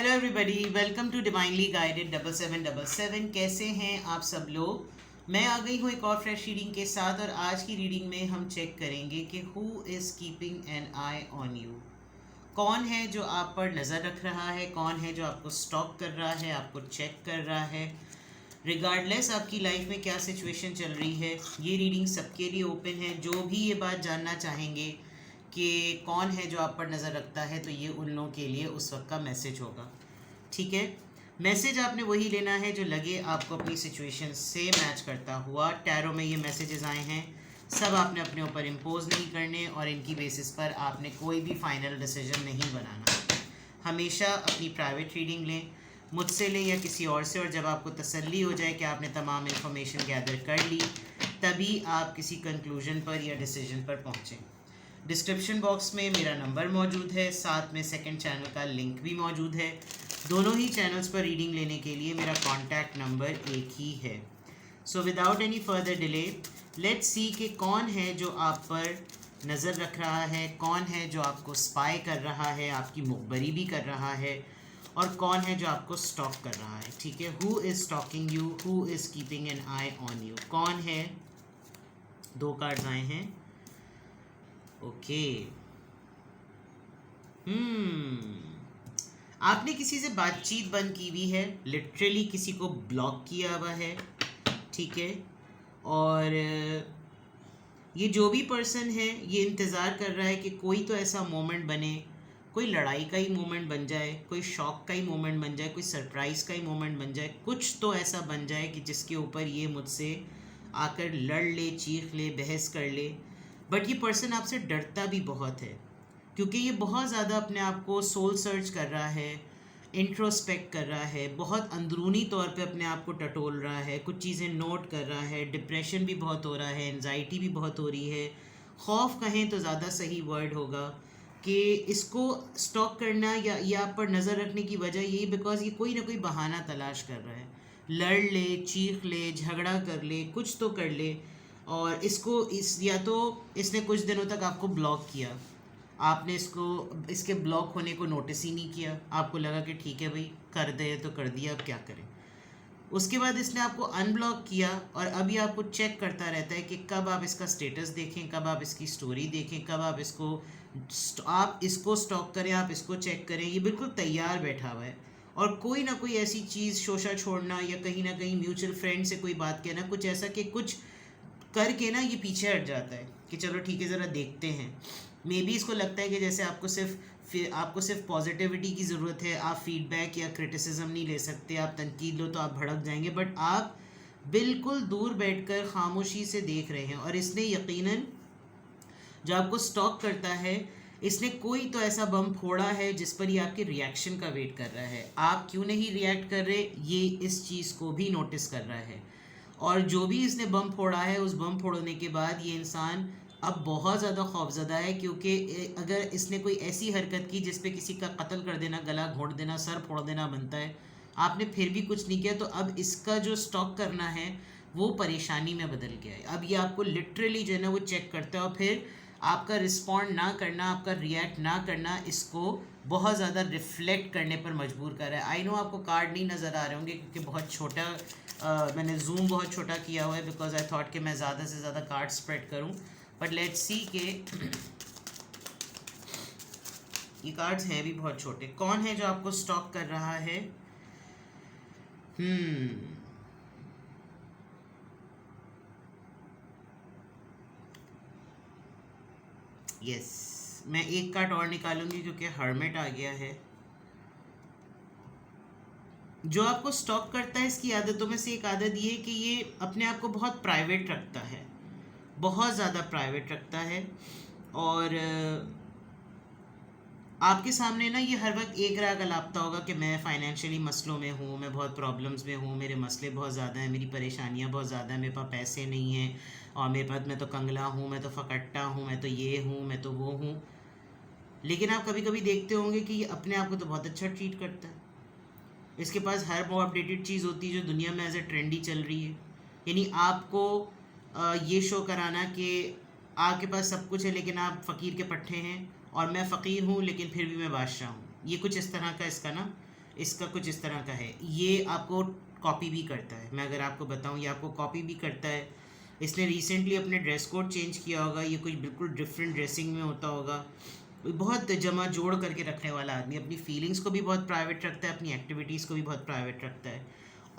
Hello everybody, welcome to divinely guided 7777। कैसे हैं आप सब लोग। मैं आ गई हूँ एक और फ्रेश रीडिंग के साथ, और आज की रीडिंग में हम चेक करेंगे कि who is keeping an eye on you. कौन है जो आप पर नज़र रख रहा है, कौन है जो आपको स्टॉक कर रहा है, आपको चेक कर रहा है, रिगार्डलेस आपकी लाइफ में क्या सिचुएशन चल रही है। ये रीडिंग सबके लिए ओपन है। जो भी ये बात जानना चाहेंगे कि कौन है जो आप पर नज़र रखता है, तो ये उन लोगों के लिए उस वक्त का मैसेज होगा। ठीक है, मैसेज आपने वही लेना है जो लगे आपको अपनी सिचुएशन से मैच करता हुआ। टैरो में ये मैसेजेस आए हैं, सब आपने अपने ऊपर इम्पोज नहीं करने, और इनकी बेसिस पर आपने कोई भी फाइनल डिसीजन नहीं बनाना। हमेशा अपनी प्राइवेट रीडिंग लें, मुझसे लें या किसी और से, और जब आपको तसल्ली हो जाए कि आपने तमाम इन्फॉर्मेशन गैदर कर ली, तभी आप किसी कंक्लूजन पर या डिसीजन पर पहुँचें। डिस्क्रिप्शन बॉक्स में मेरा नंबर मौजूद है, साथ में सेकंड चैनल का लिंक भी मौजूद है। दोनों ही चैनल्स पर रीडिंग लेने के लिए मेरा कॉन्टैक्ट नंबर एक ही है। So without any further delay, let's see कि कौन है जो आप पर नज़र रख रहा है, कौन है जो आपको स्पाई कर रहा है, आपकी मुखबरी भी कर रहा है, और कौन है जो आपको स्टॉक कर रहा है। ठीक है, who is stalking you, who is keeping an eye on you, कौन है। दो कार्ड्स आए हैं। ओके, आपने किसी से बातचीत बंद की हुई है, लिटरली किसी को ब्लॉक किया हुआ है। ठीक है, और ये जो भी पर्सन है ये इंतज़ार कर रहा है कि कोई तो ऐसा मोमेंट बने, कोई लड़ाई का ही मोमेंट बन जाए, कोई शॉक का ही मोमेंट बन जाए, कोई सरप्राइज़ का ही मोमेंट बन जाए, कुछ तो ऐसा बन जाए कि जिसके ऊपर ये मुझसे आकर लड़ ले, चीख ले, बहस कर ले। बट ये पर्सन आपसे डरता भी बहुत है, क्योंकि ये बहुत ज़्यादा अपने आप को सोल सर्च कर रहा है, इंट्रोस्पेक्ट कर रहा है, बहुत अंदरूनी तौर पे अपने आप को टटोल रहा है, कुछ चीज़ें नोट कर रहा है। डिप्रेशन भी बहुत हो रहा है, एंजाइटी भी बहुत हो रही है, खौफ कहें तो ज़्यादा सही वर्ड होगा। कि इसको स्टॉक करना या ये आप पर नज़र रखने की वजह यही बिकॉज ये कोई ना कोई बहाना तलाश कर रहा है, लड़ ले, चीख ले, झगड़ा कर ले, कुछ तो कर ले। और इसको या तो इसने कुछ दिनों तक आपको ब्लॉक किया, आपने इसके ब्लॉक होने को नोटिस ही नहीं किया, आपको लगा कि ठीक है भाई कर दे तो कर दिया, अब क्या करें। उसके बाद इसने आपको अनब्लॉक किया, और अभी आपको चेक करता रहता है कि कब आप इसका स्टेटस देखें, कब आप इसकी स्टोरी देखें, कब आप इसको स्टॉक करें, आप इसको चेक करें। ये बिल्कुल तैयार बैठा हुआ है, और कोई ना कोई ऐसी चीज़, शोशा छोड़ना या कहीं ना कहीं म्यूचुअल फ्रेंड से कोई बात कहना, कुछ ऐसा कि कुछ करके ना ये पीछे हट जाता है कि चलो ठीक है ज़रा देखते हैं। मे बी इसको लगता है कि जैसे आपको सिर्फ पॉजिटिविटी की ज़रूरत है, आप फीडबैक या क्रिटिसिज्म नहीं ले सकते, आप तनकीद लो तो आप भड़क जाएंगे। बट आप बिल्कुल दूर बैठकर खामोशी से देख रहे हैं, और इसने यकीनन जो आपको स्टॉक करता है, इसने कोई तो ऐसा बम फोड़ा है जिस पर ये आपके रिएक्शन का वेट कर रहा है। आप क्यों नहीं रिएक्ट कर रहे, ये इस चीज़ को भी नोटिस कर रहा है। और जो भी इसने बम फोड़ा है, उस बम फोड़ने के बाद ये इंसान अब बहुत ज़्यादा खौफज़दा है, क्योंकि अगर इसने कोई ऐसी हरकत की जिस पे किसी का कत्ल कर देना, गला घोंट देना, सर फोड़ देना बनता है, आपने फिर भी कुछ नहीं किया, तो अब इसका जो स्टॉक करना है वो परेशानी में बदल गया है। अब ये आपको लिटरली जो है ना वो चेक करता है, और फिर आपका रिस्पॉन्ड ना करना, आपका रिएक्ट ना करना, इसको बहुत ज़्यादा रिफ्लेक्ट करने पर मजबूर कर रहा है। आई नो आपको कार्ड नहीं नज़र आ रहे होंगे क्योंकि बहुत छोटा मैंने जूम बहुत छोटा किया हुआ है, बिकॉज आई थॉट कि मैं ज़्यादा से ज़्यादा कार्ड स्प्रेड करूं। बट लेट्स सी के ये कार्ड्स हैं भी बहुत छोटे। कौन है जो आपको स्टॉक कर रहा है? यस, मैं एक कार्ड और निकालूंगी क्योंकि हर्मिट आ गया है। जो आपको स्टॉक करता है, इसकी आदतों में से एक आदत ये है कि ये अपने आप को बहुत प्राइवेट रखता है, बहुत ज़्यादा प्राइवेट रखता है। और आपके सामने ना ये हर वक्त एक राग अलापता होगा कि मैं फाइनेंशियली मसलों में हूँ, मैं बहुत प्रॉब्लम्स में हूँ, मेरे मसले बहुत ज़्यादा हैं, मेरी परेशानियाँ बहुत ज़्यादा हैं, मेरे पास पैसे नहीं हैं, और मेरे पास मैं तो कंगला हूँ, मैं तो फकट्टा हूँ, मैं तो ये हूँ, मैं तो वो हूँ। लेकिन आप कभी कभी देखते होंगे कि ये अपने आप को तो बहुत अच्छा ट्रीट करता है। इसके पास हर वो अपडेटेड चीज़ होती है जो दुनिया में एज ए ट्रेंडी चल रही है। यानी आपको ये शो कराना कि आपके पास सब कुछ है लेकिन आप फ़कीर के पट्टे हैं, और मैं फ़कीर हूँ लेकिन फिर भी मैं बादशाह हूँ। ये कुछ इस तरह का इसका ना इसका कुछ इस तरह का है। ये आपको कॉपी भी करता है, मैं अगर आपको बताऊं, ये आपको कॉपी भी करता है। इसने रिसेंटली अपने ड्रेस कोड चेंज किया होगा, ये कुछ बिल्कुल डिफरेंट ड्रेसिंग में होता होगा। बहुत जमा जोड़ करके रखने वाला आदमी, अपनी फीलिंग्स को भी बहुत प्राइवेट रखता है, अपनी एक्टिविटीज़ को भी बहुत प्राइवेट रखता है।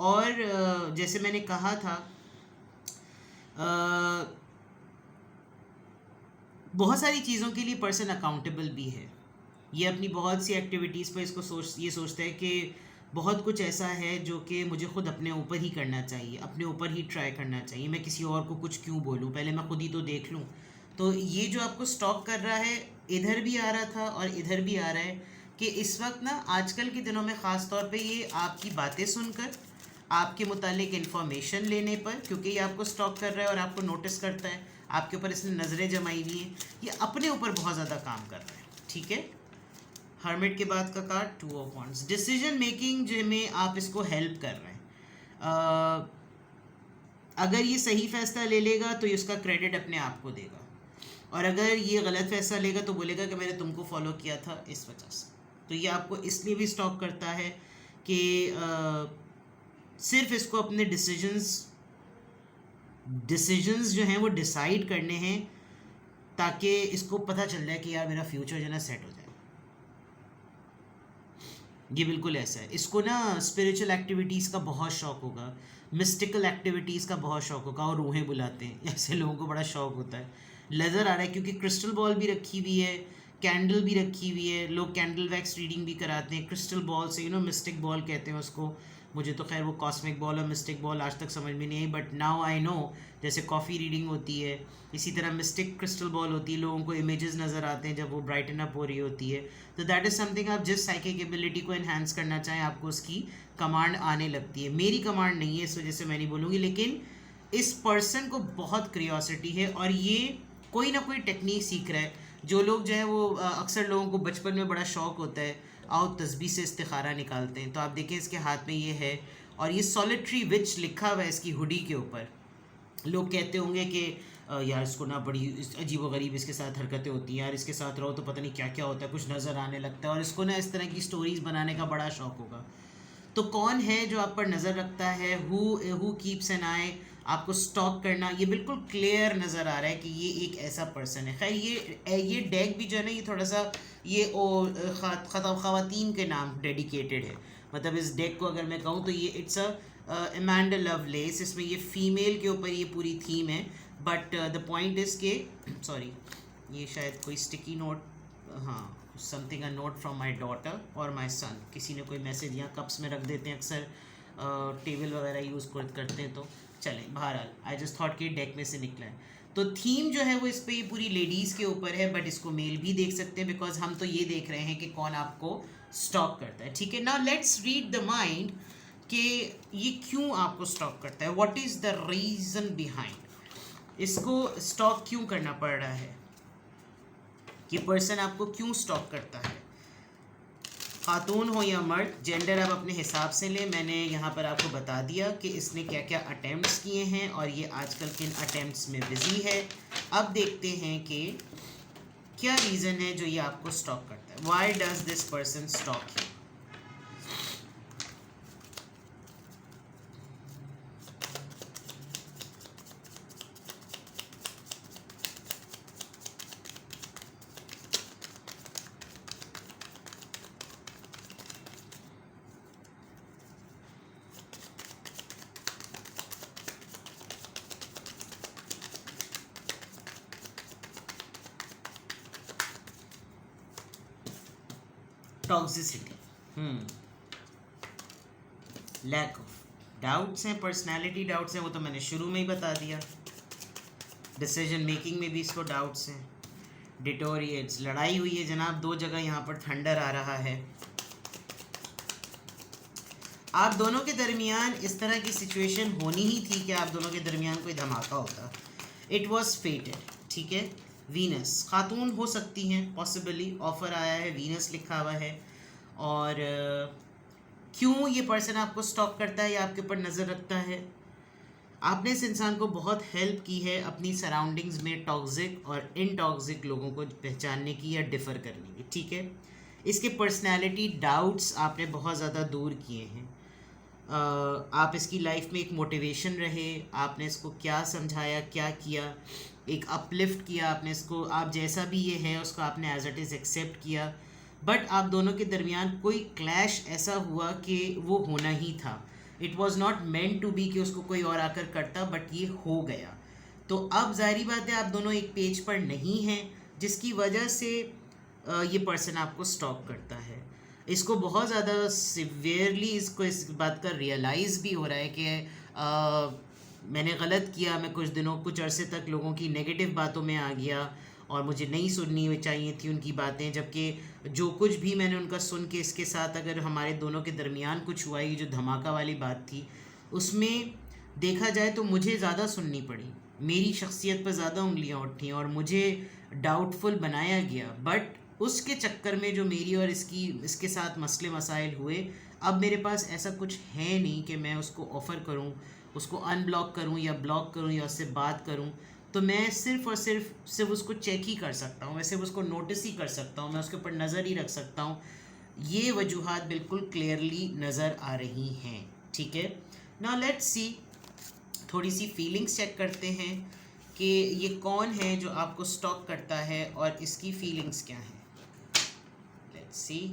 और जैसे मैंने कहा था, बहुत सारी चीज़ों के लिए पर्सन अकाउंटेबल भी है। ये अपनी बहुत सी एक्टिविटीज़ पर ये सोचता है कि बहुत कुछ ऐसा है जो कि मुझे खुद अपने ऊपर ही करना चाहिए, अपने ऊपर ही ट्राई करना चाहिए, मैं किसी और को कुछ क्यों बोलूँ, पहले मैं खुद ही तो देख लूँ। तो ये जो आपको स्टॉक कर रहा है, इधर भी आ रहा था और इधर भी आ रहा है, कि इस वक्त ना आजकल के दिनों में ख़ास तौर पे ये आपकी बातें सुनकर, आपके मुतालिक इन्फॉर्मेशन लेने पर, क्योंकि ये आपको स्टॉक कर रहा है और आपको नोटिस करता है, आपके ऊपर इसने नज़रें जमाई हुई हैं, ये अपने ऊपर बहुत ज़्यादा काम कर रहा है। ठीक है, हर्मिट के बाद का card 2 of wands, decision making जो में आप इसको हेल्प कर रहे हैं। अगर ये सही फैसला ले लेगा तो इसका क्रेडिट अपने आप को देगा, और अगर ये गलत फैसला लेगा तो बोलेगा कि मैंने तुमको फॉलो किया था इस वजह से। तो ये आपको इसलिए भी स्टॉक करता है कि सिर्फ इसको अपने डिसीजंस जो हैं वो डिसाइड करने हैं, ताकि इसको पता चल जाए कि यार मेरा फ्यूचर जो है ना सेट हो जाए। ये बिल्कुल ऐसा है। इसको ना स्पिरिचुअल एक्टिविटीज़ का बहुत शौक़ होगा, मिस्टिकल एक्टिविटीज़ का बहुत शौक़ होगा, और रूहें बुलाते हैं, ऐसे लोगों को बड़ा शौक़ होता है। नज़र आ रहा है क्योंकि क्रिस्टल बॉल भी रखी हुई है, कैंडल भी रखी हुई है, लोग कैंडल वैक्स रीडिंग भी कराते हैं क्रिस्टल बॉल से, मिस्टिक बॉल कहते हैं उसको। मुझे तो खैर वो कॉस्मिक बॉल और मिस्टिक बॉल आज तक समझ में नहीं आई, बट नाउ आई नो। जैसे कॉफ़ी रीडिंग होती है, इसी तरह मिस्टिक क्रिस्टल बॉल होती है, लोगों को इमेजेस नज़र आते हैं जब वो ब्राइटन अप हो रही होती है। तो दैट इज़ समथिंग, आप जिस साइकिक एबिलिटी को एनहांस करना चाहें आपको उसकी कमांड आने लगती है। मेरी कमांड नहीं है, इस वजह से मैं नहीं बोलूँगी, लेकिन इस पर्सन को बहुत क्रियोसिटी है और ये कोई ना कोई टेक्निक सीख रहा है। जो लोग जो है वो अक्सर लोगों को बचपन में बड़ा शौक़ होता है, आओ तस्बीह से इस्तिखारा निकालते हैं, तो आप देखें इसके हाथ में ये है, और ये सॉलिटरी विच लिखा हुआ है इसकी हुडी के ऊपर। लोग कहते होंगे कि यार इसको ना बड़ी अजीब व गरीब इसके साथ हरकतें होती हैं, यार इसके साथ रहो तो पता नहीं क्या क्या होता है, कुछ नज़र आने लगता है, और इसको ना इस तरह की स्टोरीज़ बनाने का बड़ा शौक़ होगा। तो कौन है जो आप पर नज़र रखता है, हु कीप्स एन आई, आपको स्टॉक करना, ये बिल्कुल क्लियर नज़र आ रहा है कि ये एक ऐसा पर्सन है। खैर ये डेक भी जो है ना, ये थोड़ा सा ये ख़वातीन के नाम डेडिकेटेड है। मतलब इस डेक को अगर मैं कहूँ तो ये इट्स अमांडा लवलेस, इसमें ये फ़ीमेल के ऊपर ये पूरी थीम है। बट द पॉइंट इज़ के, सॉरी, ये शायद कोई स्टिकी नोट, हाँ, something a note from my daughter और माई सन, किसी ने कोई मैसेज यहाँ कप्स में रख देते हैं, अक्सर टेबल वगैरह यूज़ करते हैं। तो चलें, बहरहाल आई जस्ट थॉट कि डेक में से निकला है। तो थीम जो है वो इस पर ये पूरी लेडीज़ के ऊपर है, बट इसको मेल भी देख सकते हैं, बिकॉज हम तो ये देख रहे हैं कि कौन आपको स्टॉक करता है। ठीक है, now let's read the mind कि ये क्यों आपको स्टॉक करता है, what is the reason behind, इसको स्टॉक क्यों करना पड़ रहा है, ये पर्सन आपको क्यों स्टॉक करता है। खातून हो या मर्द, जेंडर आप अपने हिसाब से लें। मैंने यहाँ पर आपको बता दिया कि इसने क्या क्या अटेम्प्ट्स किए हैं और ये आजकल किन अटेम्प्ट्स में बिजी है। अब देखते हैं कि क्या रीज़न है जो ये आपको स्टॉक करता है। Why does this person stalk you. Toxicity, lack of doubts हैं, पर्सनालिटी डाउट्स हैं, वो तो मैंने शुरू में ही बता दिया। डिसीजन मेकिंग में भी इसको डाउट्स हैं। डिटोरिएट्स, लड़ाई हुई है जनाब, दो जगह यहाँ पर थंडर आ रहा है। आप दोनों के दरमियान इस तरह की सिचुएशन होनी ही थी कि आप दोनों के दरमियान कोई धमाका होता। It was फेटेड। ठीक है, वीनस, खातून हो सकती हैं पॉसिबली, ऑफ़र आया है, वीनस लिखा हुआ है। और क्यों ये पर्सन आपको स्टॉक करता है या आपके ऊपर नज़र रखता है। आपने इस इंसान को बहुत हेल्प की है अपनी सराउंडिंग्स में टॉक्सिक और इनटॉक्सिक लोगों को पहचानने की या डिफ़र करने की। ठीक है, इसके पर्सनैलिटी डाउट्स आपने बहुत ज़्यादा दूर किए हैं। आप इसकी लाइफ में एक मोटिवेशन रहे, आपने इसको क्या समझाया, क्या किया, एक अपलिफ्ट किया आपने इसको, आप जैसा भी ये है उसको आपने एज इट इज़ एक्सेप्ट किया। बट आप दोनों के दरमियान कोई क्लैश ऐसा हुआ कि वो होना ही था। It was not meant to be कि उसको कोई और आकर करता, बट ये हो गया। तो अब जाहिर बात है आप दोनों एक पेज पर नहीं हैं, जिसकी वजह से ये पर्सन आपको स्टॉक करता है। इसको बहुत ज़्यादा सिवियरली इसको इस बात का रियलाइज़ भी हो रहा है कि मैंने गलत किया, मैं कुछ अरसे तक लोगों की नेगेटिव बातों में आ गया और मुझे नहीं सुननी चाहिए थी उनकी बातें, जबकि जो कुछ भी मैंने उनका सुन के इसके साथ अगर हमारे दोनों के दरमियान कुछ हुआ, ये जो धमाका वाली बात थी उसमें देखा जाए तो मुझे ज़्यादा सुननी पड़ी, मेरी शख्सियत पर ज़्यादा उंगलियां उठी और मुझे डाउटफुल बनाया गया। बट उसके चक्कर में जो मेरी और इसके साथ मसले मसाइल हुए, अब मेरे पास ऐसा कुछ है नहीं कि मैं उसको ऑफ़र करूं, उसको अनब्लॉक करूं या ब्लॉक करूं या उससे बात करूं। तो मैं सिर्फ़ और सिर्फ उसको चेक ही कर सकता हूं, मैं सिर्फ उसको नोटिस ही कर सकता हूं, मैं उसके ऊपर नज़र ही रख सकता हूं। ये वजूहात बिल्कुल क्लियरली नज़र आ रही हैं, ठीक है। नाउ लेट्स सी, थोड़ी सी फीलिंग्स चेक करते हैं कि ये कौन है जो आपको स्टॉक करता है और इसकी फीलिंग्स क्या हैं। Let's see.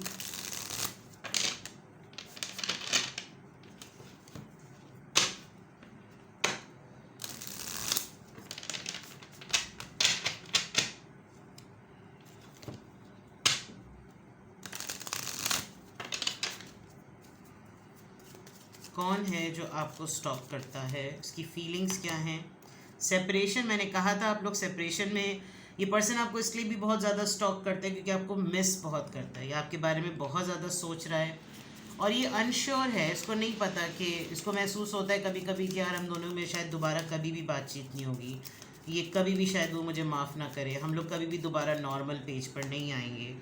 कौन है जो आपको स्टॉक करता है, इसकी फीलिंग्स क्या हैं। सेपरेशन, मैंने कहा था आप लोग सेपरेशन में ये पर्सन आपको इसलिए भी बहुत ज़्यादा स्टॉक करता है क्योंकि आपको मिस बहुत करता है, ये आपके बारे में बहुत ज़्यादा सोच रहा है और ये अनश्योर है, इसको नहीं पता कि इसको महसूस होता है कभी कभी कि यार हम दोनों में शायद दोबारा कभी भी बातचीत नहीं होगी, ये कभी भी शायद वो मुझे माफ़ ना करे, हम लोग कभी भी दोबारा नॉर्मल पेज पर नहीं आएंगे।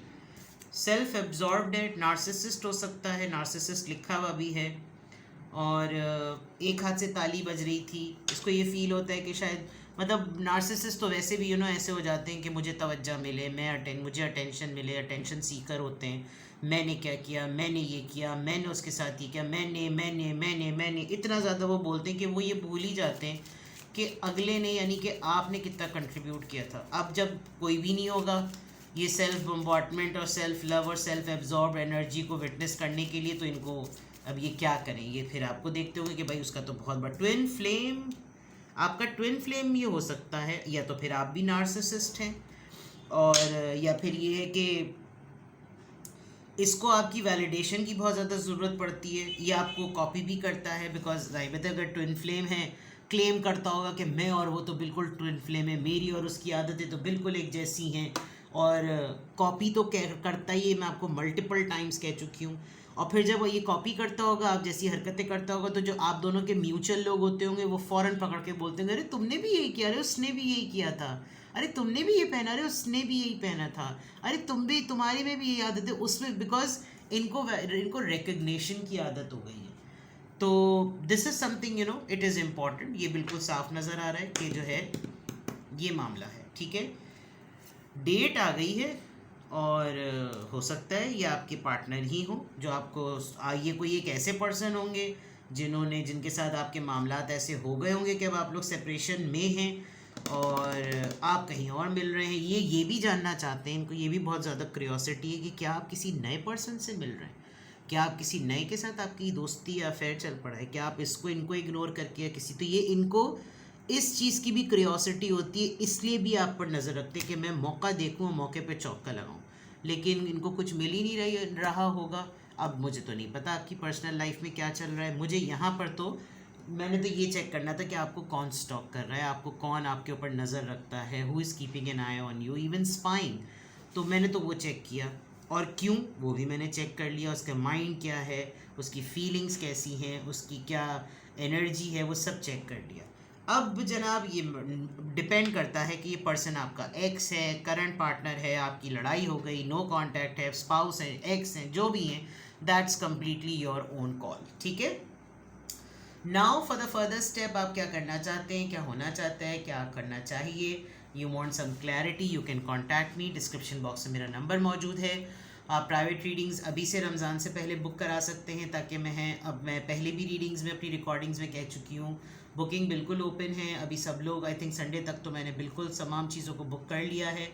सेल्फ एब्जॉर्ब्ड है, नार्सिसिस्ट हो सकता है, नार्सिसिस्ट लिखा हुआ भी है और एक हाथ से ताली बज रही थी। इसको ये फील होता है कि शायद मतलब नार्सिसिस्ट तो वैसे भी ऐसे हो जाते हैं कि मुझे तवज्जो मिले, मुझे अटेंशन मिले, अटेंशन सीकर होते हैं। मैंने क्या किया, मैंने ये किया, मैंने उसके साथ ये किया, मैंने इतना ज़्यादा वो बोलते हैं कि वो ये भूल ही जाते हैं कि अगले ने यानी कि आपने कितना कंट्रीब्यूट किया था। अब जब कोई भी नहीं होगा, ये सेल्फ बम्बार्टमेंट और सेल्फ लव और सेल्फ एब्जॉर्ब एनर्जी को विटनेस करने के लिए, तो इनको अब ये क्या करें, ये फिर आपको देखते होंगे कि भाई उसका तो बहुत बड़ा ट्विन फ्लेम, आपका ट्विन फ्लेम ये हो सकता है, या तो फिर आप भी नार्सिसिस्ट हैं और या फिर ये है कि इसको आपकी वैलिडेशन की बहुत ज़्यादा ज़रूरत पड़ती है, ये आपको कॉपी भी करता है बिकॉज जाहिर अगर ट्विन फ्लेम है क्लेम करता होगा कि मैं और वो तो बिल्कुल ट्विन फ्लेम है, मेरी और उसकी आदतें तो बिल्कुल एक जैसी हैं, और कॉपी तो करता ही है, मैं आपको मल्टीपल टाइम्स कह चुकी हूँ। और फिर जब वो ये कॉपी करता होगा, आप जैसी हरकतें करता होगा, तो जो आप दोनों के म्यूचुअल लोग होते होंगे वो फ़ौरन पकड़ के बोलते होंगे, अरे तुमने भी यही किया, अरे उसने भी यही किया था, अरे तुमने भी ये पहना, अरे उसने भी यही पहना था, अरे तुम्हारी में भी यही आदत है उसमें, बिकॉज इनको रिकग्निशन की आदत हो गई है। तो this is something it is important, ये बिल्कुल साफ नज़र आ रहा है कि जो है ये मामला है, ठीक है। डेट आ गई है और हो सकता है ये आपके पार्टनर ही हो जो आपको, ये कोई एक ऐसे पर्सन होंगे जिनके साथ आपके मामलात ऐसे हो गए होंगे कि अब आप लोग सेपरेशन में हैं और आप कहीं और मिल रहे हैं। ये भी जानना चाहते हैं, इनको ये भी बहुत ज़्यादा क्यूरियोसिटी है कि क्या आप किसी नए पर्सन से मिल रहे हैं, क्या आप किसी नए के साथ आपकी दोस्ती या अफेयर चल पड़ा है, क्या आप इनको इग्नोर करके या किसी, तो ये इनको इस चीज़ की भी क्यूरियोसिटी होती है, इसलिए भी आप पर नज़र रखते हैं कि मैं मौका देखूँ, मौके पे चौका लगाऊँ। लेकिन इनको कुछ मिल ही नहीं रहा होगा। अब मुझे तो नहीं पता आपकी पर्सनल लाइफ में क्या चल रहा है, मुझे यहाँ पर तो मैंने तो ये चेक करना था कि आपको कौन स्टॉक कर रहा है, आपको कौन आपके ऊपर नज़र रखता है, who is keeping an eye on you, even spying. तो मैंने तो वो चेक किया, और क्यों वो भी मैंने चेक कर लिया, उसका माइंड क्या है, उसकी फीलिंग्स कैसी हैं, उसकी क्या एनर्जी है, वो सब चेक कर लिया। अब जनाब ये डिपेंड करता है कि ये पर्सन आपका एक्स है, करंट पार्टनर है, आपकी लड़ाई हो गई, नो कांटेक्ट है, स्पाउस है, एक्स हैं, जो भी हैं, that's completely your own call, ठीक है। Now for the further step, आप क्या करना चाहते हैं, क्या होना चाहता है, क्या करना चाहिए, you want some clarity, you can contact me, description box में मेरा नंबर मौजूद है। आप प्राइवेट रीडिंग्स अभी से रमज़ान से पहले बुक करा सकते हैं, ताकि मैं पहले भी रीडिंग्स में अपनी रिकॉर्डिंग्स में कह चुकी हूँ, बुकिंग बिल्कुल ओपन है अभी सब लोग। आई थिंक संडे तक तो मैंने बिल्कुल तमाम चीज़ों को बुक कर लिया है।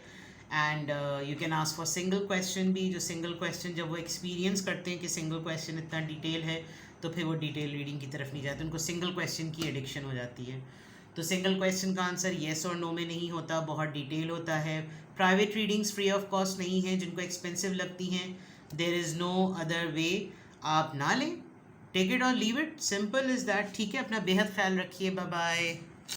And you can ask for single question भी, जो सिंगल क्वेश्चन जब वो एक्सपीरियंस करते हैं कि सिंगल क्वेश्चन इतना डिटेल है, तो फिर वो डिटेल रीडिंग की तरफ नहीं जाते, उनको सिंगल क्वेश्चन की एडिक्शन हो जाती है। तो सिंगल क्वेश्चन का आंसर येस और नो में नहीं होता, बहुत डिटेल होता है। Private readings free of cost नहीं है, जिनको एक्सपेंसिव लगती हैं, there is no other way, आप ना लें, टेक इट और leave it, simple is that. ठीक है, अपना बेहद ख्याल रखिए, बाय बाय।